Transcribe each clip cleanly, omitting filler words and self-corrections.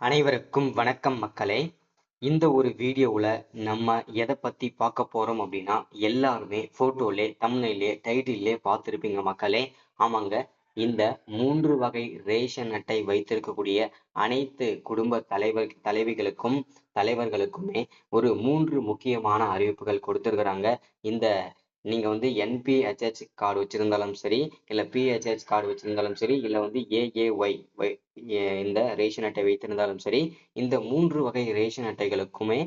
அனைவருக்கும் வணக்கம் மக்களே. இந்த ஒரு வீடியோவில் நம்ம எதை பற்றி பார்க்க போகிறோம் அப்படின்னா, எல்லாருமே ஃபோட்டோலே தம்ப்நெயிலே டைட்டிலே பார்த்துருப்பீங்க மக்களே. ஆமாங்க, இந்த 3 வகை ரேஷன் அட்டை வைத்திருக்கக்கூடிய அனைத்து குடும்ப தலைவிகளுக்கும் தலைவர்களுக்குமே ஒரு 3 முக்கியமான அறிவிப்புகள் கொடுத்துருக்குறாங்க. இந்த நீங்கள் வந்து என்பிஹெச்ஹெச் கார்டு வச்சுருந்தாலும் சரி, இல்லை பிஹெச்ஹெச் கார்டு வச்சுருந்தாலும் சரி, இல்லை வந்து ஏஏஒய் இந்த ரேஷன் அட்டை வைத்திருந்தாலும் சரி, இந்த 3 வகை ரேஷன் அட்டைகளுக்குமே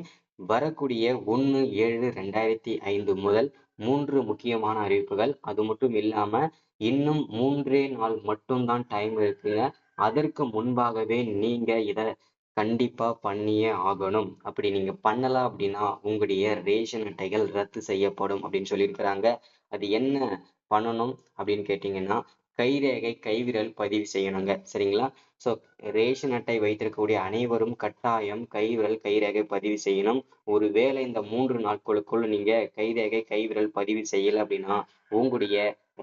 வரக்கூடிய 1/7/2005 முதல் 3 முக்கியமான அறிவிப்புகள். அது மட்டும் இல்லாம இன்னும் 3 நாள் மட்டும்தான் டைம் இருக்குங்க. அதற்கு முன்பாகவே நீங்க இத கண்டிப்பா பண்ணியே ஆகணும். அப்படி நீங்க பண்ணல அப்படின்னா உங்களுடைய ரேஷன் அட்டைகள் ரத்து செய்யப்படும் அப்படின்னு சொல்லியிருக்கிறாங்க. அது என்ன பண்ணணும் அப்படின்னு கேட்டீங்கன்னா, கைரேகை கைவிரல் பதிவு செய்யணுங்க. சரிங்களா? ஸோ ரேஷன் அட்டை வைத்திருக்கக்கூடிய அனைவரும் கட்டாயம் கைவிரல் கைரேகை பதிவு செய்யணும். ஒருவேளை இந்த 3 நாட்களுக்குள் நீங்க கைரேகை கைவிரல் பதிவு செய்யல அப்படின்னா உங்களுடைய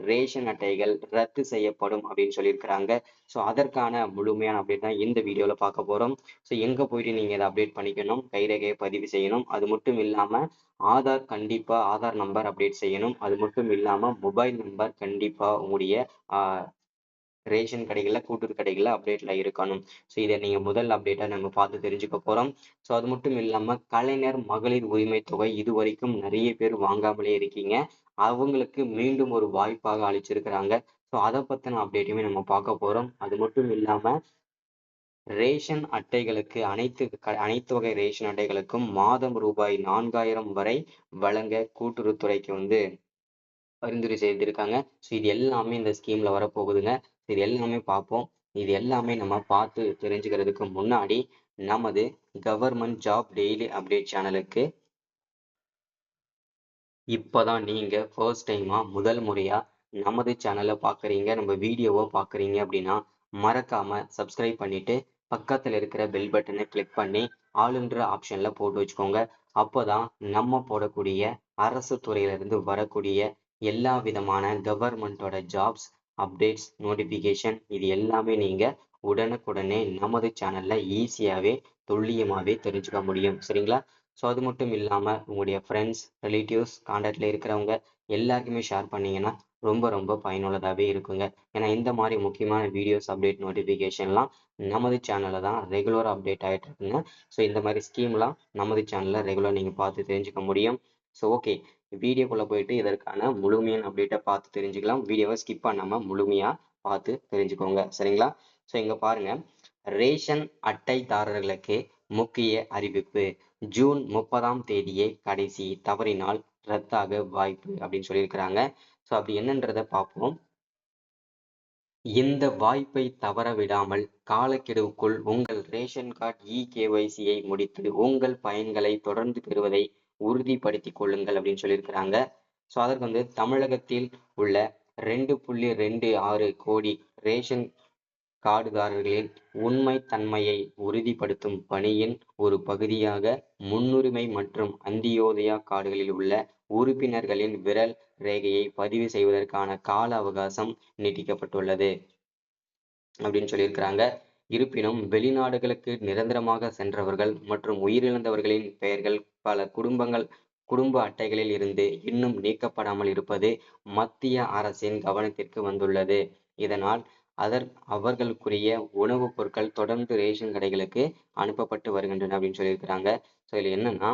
ரேஷன் அட்டைகள் ரத்து செய்யப்படும் அப்படின்னு சொல்லியிருக்கிறாங்க. ஸோ அதற்கான முழுமையான அப்டேட் தான் இந்த வீடியோல பார்க்க போறோம். ஸோ எங்க போயிட்டு நீங்க இதை அப்டேட் பண்ணிக்கணும், கைரேகையை பதிவு செய்யணும். அது மட்டும் இல்லாம ஆதார் கண்டிப்பா ஆதார் நம்பர் அப்டேட் செய்யணும். அது மட்டும் இல்லாம மொபைல் நம்பர் கண்டிப்பா உங்களுடைய ரேஷன் கடைகளில் கூட்டுறவு கடைகளில் அப்டேட்ல இருக்கணும். ஸோ இதை நீங்கள் முதல் அப்டேட்டாக நம்ம பார்த்து தெரிஞ்சுக்க போகிறோம். ஸோ அது மட்டும் இல்லாமல் கலைஞர் மகளிர் உரிமை தொகை இது வரைக்கும் நிறைய பேர் வாங்காமலே இருக்கீங்க. அவங்களுக்கு மீண்டும் ஒரு வாய்ப்பாக அளிச்சிருக்கிறாங்க. ஸோ அதை பற்றின அப்டேட்டுமே நம்ம பார்க்க போகிறோம். அது மட்டும் இல்லாமல் ரேஷன் அட்டைகளுக்கு அனைத்து வகை ரேஷன் அட்டைகளுக்கும் மாதம் ரூபாய் 4000 வரை வழங்க கூட்டுறவுத்துறைக்கு வந்து பரிந்துரை செய்திருக்காங்க. ஸோ இது எல்லாமே இந்த ஸ்கீம்ல வரப்போகுதுங்க. இது எல்லாமே பார்ப்போம். இது எல்லாமே நம்ம பார்த்து தெரிஞ்சுக்கிறதுக்கு முன்னாடி நமது கவர்மெண்ட் ஜாப் டெய்லி அப்டேட் சேனலுக்கு இப்போதான் நீங்க ஃபர்ஸ்ட் டைமா முதல் முறையா நமது சேனலை பார்க்குறீங்க, நம்ம வீடியோவை பார்க்குறீங்க அப்படின்னா மறக்காம சப்ஸ்கிரைப் பண்ணிட்டு பக்கத்தில் இருக்கிற பெல் பட்டனை கிளிக் பண்ணி ஆளுன்ற ஆப்ஷன்ல போட்டு வச்சுக்கோங்க. அப்போதான் நம்ம போடக்கூடிய அரசு துறையிலிருந்து வரக்கூடிய எல்லா விதமான கவர்மெண்டோட ஜாப்ஸ் அப்டேட்ஸ் நோட்டிஃபிகேஷன் இது எல்லாமே நீங்க உடனுக்குடனே நமது சேனல்ல ஈஸியாகவே துல்லியமாகவே தெரிஞ்சுக்க முடியும். சரிங்களா? ஸோ அது மட்டும் இல்லாமல் உங்களுடைய ஃப்ரெண்ட்ஸ் ரிலேட்டிவ்ஸ் கான்டாக்டில் இருக்கிறவங்க எல்லாருக்குமே ஷேர் பண்ணிங்கன்னா ரொம்ப ரொம்ப பயனுள்ளதாகவே இருக்குங்க. ஏன்னா இந்த மாதிரி முக்கியமான வீடியோஸ் அப்டேட் நோட்டிஃபிகேஷன்லாம் நமது சேனலில் தான் ரெகுலராக அப்டேட் ஆகிட்டு இருக்குங்க. ஸோ இந்த மாதிரி ஸ்கீம்லாம் நமது சேனலில் ரெகுலராக நீங்கள் பார்த்து தெரிஞ்சுக்க முடியும். ஸோ ஓகே, வீடியோக்குள்ளே போயிட்டு இதற்கான முழுமையான அப்டேட்டை பார்த்து தெரிஞ்சுக்கலாம். வீடியோவை ஸ்கிப் பண்ணாமல் முழுமையாக பார்த்து தெரிஞ்சுக்கோங்க. சரிங்களா? ஸோ இங்கே பாருங்கள், ரேஷன் அட்டைதாரர்களுக்கு முக்கிய அறிவிப்பு. ஜூன் 30ஆம் தேதியே கடைசி, தவறினால் ரத்தாக வாய்ப்பு அப்படின்னு சொல்லியிருக்கிறாங்க. ஸோ அப்படி என்னன்றதை பார்ப்போம். இந்த வாய்ப்பை தவற விடாமல் காலக்கெடுவுக்குள் உங்கள் ரேஷன் கார்டு இகேஒய்சியை முடித்து உங்கள் பயன்களை தொடர்ந்து பெறுவதை உறுதிப்படுத்திக் கொள்ளுங்கள் அப்படின்னு சொல்லியிருக்கிறாங்க. ஸோ அதற்கு வந்து தமிழகத்தில் உள்ள 2.26 கோடி ரேஷன் கார்டுதாரர்களின் உண்மைத்தன்மையை உறுதிப்படுத்தும் பணியின் ஒரு பகுதியாக முன்னுரிமை மற்றும் அந்தியோதயா கார்டுகளில் உள்ள உறுப்பினர்களின் விரல் ரேகையை பதிவு செய்வதற்கான கால அவகாசம் நீட்டிக்கப்பட்டுள்ளது அப்படின்னு சொல்லியிருக்கிறாங்க. இருப்பினும் வெளிநாடுகளுக்கு நிரந்தரமாக சென்றவர்கள் மற்றும் உயிரிழந்தவர்களின் பெயர்கள் பல குடும்ப அட்டைகளில் இருந்து இன்னும் நீக்கப்படாமல் இருப்பது மத்திய அரசின் கவனத்திற்கு வந்துள்ளது. இதனால் அவர்களுக்குரிய உணவுப் பொருட்கள் தொடர்ந்து ரேஷன் கடைகளுக்கு அனுப்பப்பட்டு வருகின்றன அப்படின்னு சொல்லியிருக்கிறாங்க. ஸோ இதில் என்னன்னா,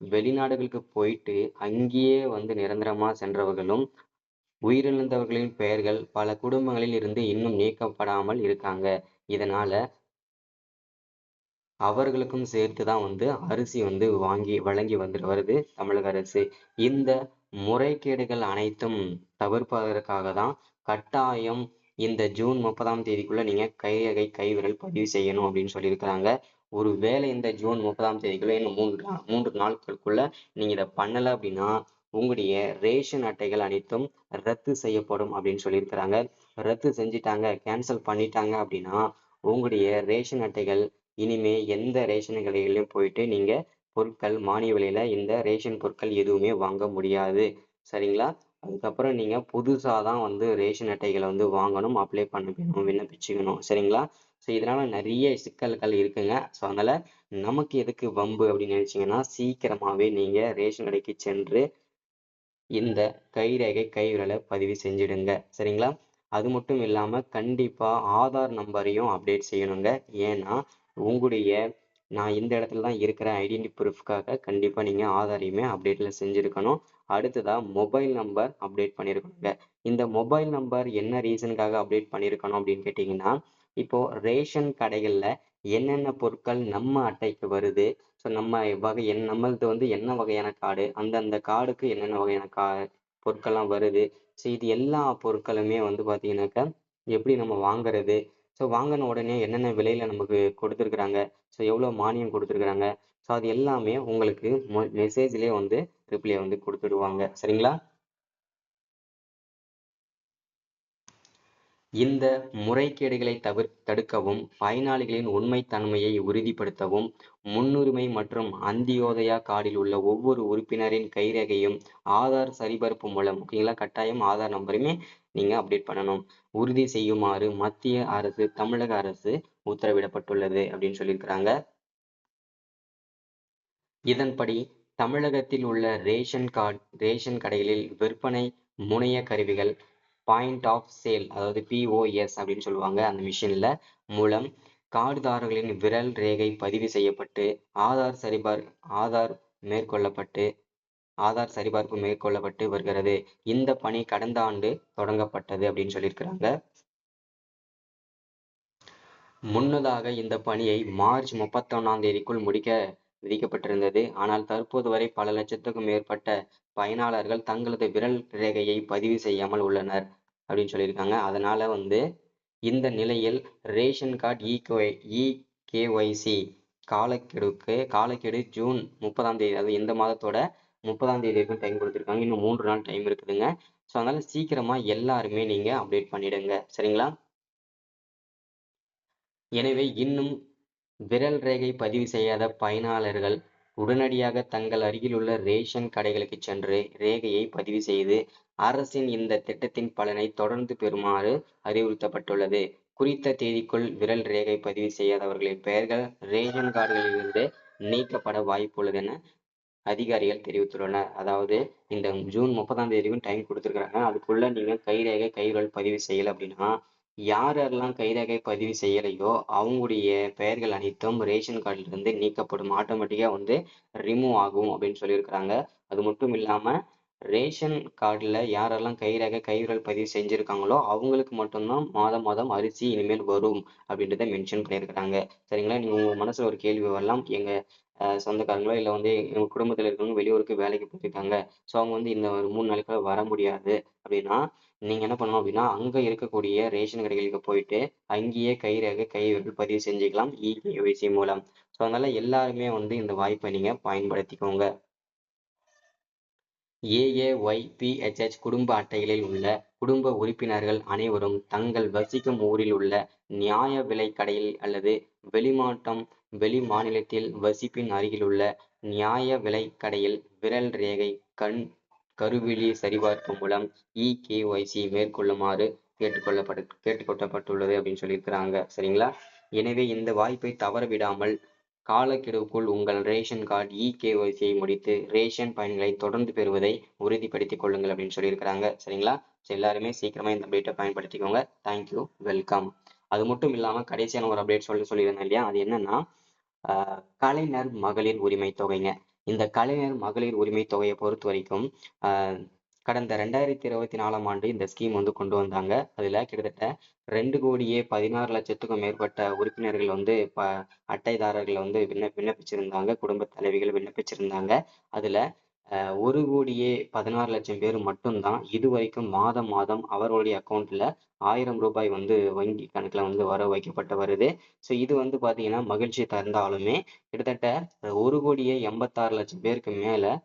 வெளிநாடுகளுக்கு போயிட்டு அங்கேயே வந்து நிரந்தரமா சென்றவர்களும் உயிரிழந்தவர்களின் பெயர்கள் பல குடும்பங்களில் இருந்து இன்னும் நீக்கப்படாமல் இருக்காங்க. இதனால அவர்களுக்கும் சேர்த்து தான் வந்து அரிசி வந்து வழங்கி வந்துட்டு வருது தமிழக அரசு. இந்த முறைகேடுகள் அனைத்தும் தவிர்ப்பதற்காக தான் கட்டாயம் இந்த ஜூன் 30ஆம் தேதிக்குள்ள நீங்க கைரேகை கைவிரல் பதிவு செய்யணும் அப்படின்னு சொல்லியிருக்கிறாங்க. ஒருவேளை இந்த ஜூன் 30ஆம் தேதிக்குள்ள இன்னும் 3 நாட்களுக்குள்ள நீங்க இதை பண்ணல அப்படின்னா உங்களுடைய ரேஷன் அட்டைகள் அனைத்தும் ரத்து செய்யப்படும் அப்படின்னு சொல்லியிருக்கிறாங்க. ரத்து செஞ்சிட்டாங்க, கேன்சல் பண்ணிட்டாங்க அப்படின்னா உங்களுடைய ரேஷன் அட்டைகள் இனிமே எந்த ரேஷன் கடைகளிலும் போயிட்டு நீங்க பொருட்கள் மானிய விலையில இந்த ரேஷன் பொருட்கள் எதுவுமே வாங்க முடியாது. சரிங்களா? அதுக்கப்புறம் நீங்க புதுசா தான் வந்து ரேஷன் அட்டைகளை வந்து வாங்கணும், அப்ளை பண்ணிக்கணும், விண்ணப்பிச்சுக்கணும். சரிங்களா? ஸோ இதனால நிறைய சிக்கல்கள் இருக்குங்க. ஸோ அதனால நமக்கு எதுக்கு வம்பு அப்படின்னு நினைச்சீங்கன்னா சீக்கிரமாவே நீங்க ரேஷன் கடைக்கு சென்று இந்த கைரேகை கைவிரலை பதிவு செஞ்சிடுங்க. சரிங்களா? அது மட்டும் இல்லாம கண்டிப்பா ஆதார் நம்பரையும் அப்டேட் செய்யணுங்க. ஏன்னா உங்களுடைய நான் இந்த இடத்துல தான் இருக்கிறேன் ஐடென்டி ப்ரூஃப்காக கண்டிப்பா நீங்க ஆதாரையுமே அப்டேட்ல செஞ்சிருக்கணும். அடுத்ததா மொபைல் நம்பர் அப்டேட் பண்ணியிருக்கணுங்க. இந்த மொபைல் நம்பர் என்ன ரீசனுக்காக அப்டேட் பண்ணியிருக்கணும் அப்படின்னு கேட்டீங்கன்னா, இப்போ ரேஷன் கடைகள்ல என்னென்ன பொருட்கள் நம்ம அட்டைக்கு வருது, ஸோ நம்ம நம்மளது வந்து என்ன வகையான கார்டு, அந்தந்த கார்டுக்கு என்னென்ன வகையான பொருட்கள்லாம் வருது. ஸோ இது எல்லா பொருட்களுமே வந்து பார்த்தீங்கன்னாக்கா எப்படி நம்ம வாங்குறது, ஸோ வாங்கின உடனே என்னென்ன விலையில நமக்கு கொடுத்துருக்குறாங்க, ஸோ எவ்வளோ மானியம் கொடுத்துருக்குறாங்க, ஸோ அது எல்லாமே உங்களுக்கு மெசேஜ்லேயே வந்து ரிப்ளை வந்து கொடுத்துடுவாங்க. சரிங்களா? இந்த முறைகேடுகளை தடுக்கவும், பயனாளிகளின் உண்மைத்தன்மையை உறுதிப்படுத்தவும், முன்னுரிமை மற்றும் அந்தியோதயா கார்டில் உள்ள ஒவ்வொரு உறுப்பினரின் கைரேகையும் ஆதார் சரிபார்ப்பு மூலம் ஓகேங்களா கட்டாயம் ஆதார் நம்பருமே நீங்க அப்டேட் பண்ணணும். உறுதி செய்யுமாறு மத்திய அரசு, தமிழக அரசு உத்தரவிடப்பட்டுள்ளது அப்படின்னு சொல்லியிருக்கிறாங்க. இதன்படி தமிழகத்தில் உள்ள ரேஷன் கடைகளில் விற்பனை முனைய கருவிகள் பாயிண்ட் ஆஃப் சேல் அதாவது POS அப்படின்னு சொல்லுவாங்க அந்த மிஷின்ல மூலம் கார்டுதாரர்களின் விரல் ரேகை பதிவு செய்யப்பட்டு ஆதார் மேற்கொள்ளப்பட்டு ஆதார் சரிபார்ப்பு மேற்கொள்ளப்பட்டு வருகிறது. இந்த பணி கடந்த ஆண்டு தொடங்கப்பட்டது அப்படின்னு சொல்லியிருக்கிறாங்க. முன்னதாக இந்த பணியை மார்ச் 31ஆம் தேதிக்குள் முடிக்க விதிக்கப்பட்டிருந்தது. ஆனால் தற்போது வரை பல லட்சத்துக்கும் மேற்பட்ட பயனாளர்கள் தங்களது விரல் ரேகையை பதிவு செய்யாமல் உள்ளனர் அப்படின்னு சொல்லியிருக்காங்க. அதனால வந்து இந்த நிலையில் ரேஷன் கார்டு இகேஒய்சி காலக்கெடு ஜூன் 30ஆம் தேதி, அதாவது இந்த மாதத்தோட 30ஆம் தேதி வரைக்கும் டைம் கொடுத்துருக்காங்க. இன்னும் 3 நாள் டைம் இருக்குதுங்க. ஸோ அதனால சீக்கிரமா எல்லாருமே நீங்க அப்டேட் பண்ணிடுங்க. சரிங்களா? எனவே இன்னும் விரல் ரேகை பதிவு செய்யாத பயனாளர்கள் உடனடியாக தங்கள் அருகிலுள்ள ரேஷன் கடைகளுக்கு சென்று ரேகையை பதிவு செய்து அரசின் இந்த திட்டத்தின் பலனை தொடர்ந்து பெறுமாறு அறிவுறுத்தப்பட்டுள்ளது. குறித்த தேதிக்குள் விரல் ரேகை பதிவு செய்யாதவர்களின் பெயர்கள் ரேஷன் கார்டுகளிலிருந்து நீக்கப்பட வாய்ப்புள்ளது என அதிகாரிகள் தெரிவித்துள்ளனர். அதாவது இந்த ஜூன் 30ஆம் தேதிக்கும் டைம் கொடுத்துருக்காங்க. அதுக்குள்ள நீங்க கைரேகை கைவிரல் பதிவு செய்யல அப்படின்னா யாரெல்லாம் கைரேகை பதிவு செய்யலையோ அவங்களுடைய பெயர்கள் அனைத்தும் ரேஷன் கார்டுல இருந்து நீக்கப்படும். ஆட்டோமேட்டிக்கா வந்து ரிமூவ் ஆகும் அப்படின்னு சொல்லியிருக்கிறாங்க. அது மட்டும் இல்லாம ரேஷன் கார்டுல யாரெல்லாம் கைரேகை கைவிரல் பதிவு செஞ்சிருக்காங்களோ அவங்களுக்கு மட்டும்தான் மாதம் மாதம் அரிசி இனிமேல் வரும் அப்படின்றத மென்ஷன் பண்ணியிருக்கிறாங்க. சரிங்களா? நீங்க உங்க மனசுல ஒரு கேள்வி வரலாம். எங்க சொந்தக்காரங்களோ இல்ல வந்து எங்க குடும்பத்துல இருக்கவங்க வெளியூருக்கு வேலைக்கு போயிருக்காங்க. ஸோ அவங்க வந்து இந்த ஒரு 3 நாளைக்குள்ள வர முடியாது அப்படின்னா நீங்க என்ன பண்ணணும் அப்படின்னா அங்க இருக்கக்கூடிய ரேஷன் கடைகளுக்கு போயிட்டு அங்கேயே கைரேகை கைவிரல் பதிவு செஞ்சுக்கலாம் இகேஒய்சி மூலம். ஸோ அதனால எல்லாருமே வந்து இந்த வாய்ப்பை நீங்க பயன்படுத்திக்கோங்க. ஏஏஒய்பிஹெச்எச் குடும்ப அட்டைகளில் உள்ள குடும்ப உறுப்பினர்கள் அனைவரும் தங்கள் வசிக்கும் ஊரில் உள்ள நியாய விலைக் கடையில் அல்லது வெளி மாநிலத்தில் வசிப்பின் அருகிலுள்ள நியாய விலைக் கடையில் விரல் ரேகை கருவிழி சரிபார்ப்பு மூலம் இகேஒய்சி மேற்கொள்ளுமாறு கேட்டுக்கொள்ளப்பட்டுள்ளது அப்படின்னு சொல்லியிருக்கிறாங்க. சரிங்களா? எனவே இந்த வாய்ப்பை தவறவிடாமல் காலக்கெடுவுக்குள் உங்கள் ரேஷன் கார்டு இகேஒய்சியை முடித்து ரேஷன் பயன்களை தொடர்ந்து பெறுவதை உறுதிப்படுத்திக் கொள்ளுங்கள் அப்படின்னு சொல்லியிருக்கிறாங்க. சரிங்களா? ஸோ எல்லாருமே சீக்கிரமா இந்த அப்டேட்டை பயன்படுத்திக்கோங்க. Thank you, welcome. அது மட்டும் இல்லாம கடைசியான ஒரு அப்டேட் சொல்லியிருந்தேன் இல்லையா, அது என்னன்னா கலைஞர் மகளிர் உரிமை தொகைங்க. இந்த கலைஞர் மகளிர் உரிமை தொகையை பொறுத்த வரைக்கும் கடந்த 2024ஆம் ஆண்டு இந்த ஸ்கீம் வந்து கொண்டு வந்தாங்க. அதுல கிட்டத்தட்ட 2,16,00,000க்கும் மேற்பட்ட உறுப்பினர்கள் வந்து அட்டைதாரர்கள் வந்து விண்ணப்பிச்சிருந்தாங்க. குடும்ப தலைவிகள் விண்ணப்பிச்சிருந்தாங்க. அதுல 1,16,00,000 பேர் மட்டும்தான் இதுவரைக்கும் மாதம் மாதம் அவர்களுடைய அக்கௌண்ட்ல ரூ. 1000 வந்து வங்கி கணக்குல வந்து வர வைக்கப்பட்டு வருது. ஸோ இது வந்து பாத்தீங்கன்னா மகிழ்ச்சி தந்தாலுமே கிட்டத்தட்ட 1,86,00,000 பேருக்கு மேல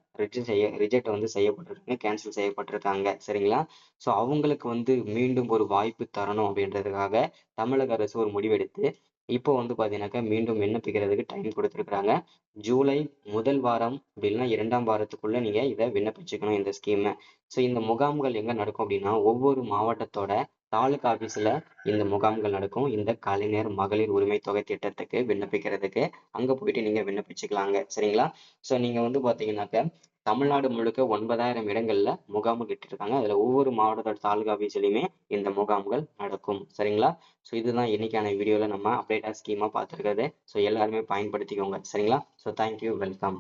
ரிஜெக்ட் வந்து செய்யப்பட்டிருக்காங்க, கேன்சல் செய்யப்பட்டிருக்காங்க. சரிங்களா? ஸோ அவங்களுக்கு வந்து மீண்டும் ஒரு வாய்ப்பு தரணும் அப்படின்றதுக்காக தமிழக அரசு ஒரு முடிவெடுத்து இப்போ வந்து பாத்தீங்கன்னாக்கா மீண்டும் விண்ணப்பிக்கிறதுக்கு டைம் கொடுத்துருக்காங்க. ஜூலை முதல் வாரம் அப்படி இல்லைன்னா 2ஆம் வாரத்துக்குள்ள நீங்க இதை விண்ணப்பிச்சுக்கணும் இந்த ஸ்கீமை. ஸோ இந்த முகாம்கள் எங்க நடக்கும் அப்படின்னா ஒவ்வொரு மாவட்டத்தோட தாலுகா ஆபீஸ்ல இந்த முகாம்கள் நடக்கும். இந்த கலைஞர் மகளிர் உரிமை தொகை திட்டத்துக்கு விண்ணப்பிக்கிறதுக்கு அங்க போயிட்டு நீங்க விண்ணப்பிச்சுக்கலாங்க. சரிங்களா? ஸோ நீங்க வந்து பாத்தீங்கன்னாக்க தமிழ்நாடு முழுக்க 9,000 இடங்கள்ல முகாம்கள் இட்டிருக்காங்க. அதுல ஒவ்வொரு மாவட்டத்தோட தாலுகா ஆபீஸ்லயுமே இந்த முகாம்கள் நடக்கும். சரிங்களா? ஸோ இதுதான் இன்னைக்கான வீடியோல நம்ம அப்டேட்டா ஸ்கீமா பார்த்துருக்கிறது. ஸோ எல்லாருமே பயன்படுத்திக்கோங்க. சரிங்களா? So thank you, welcome.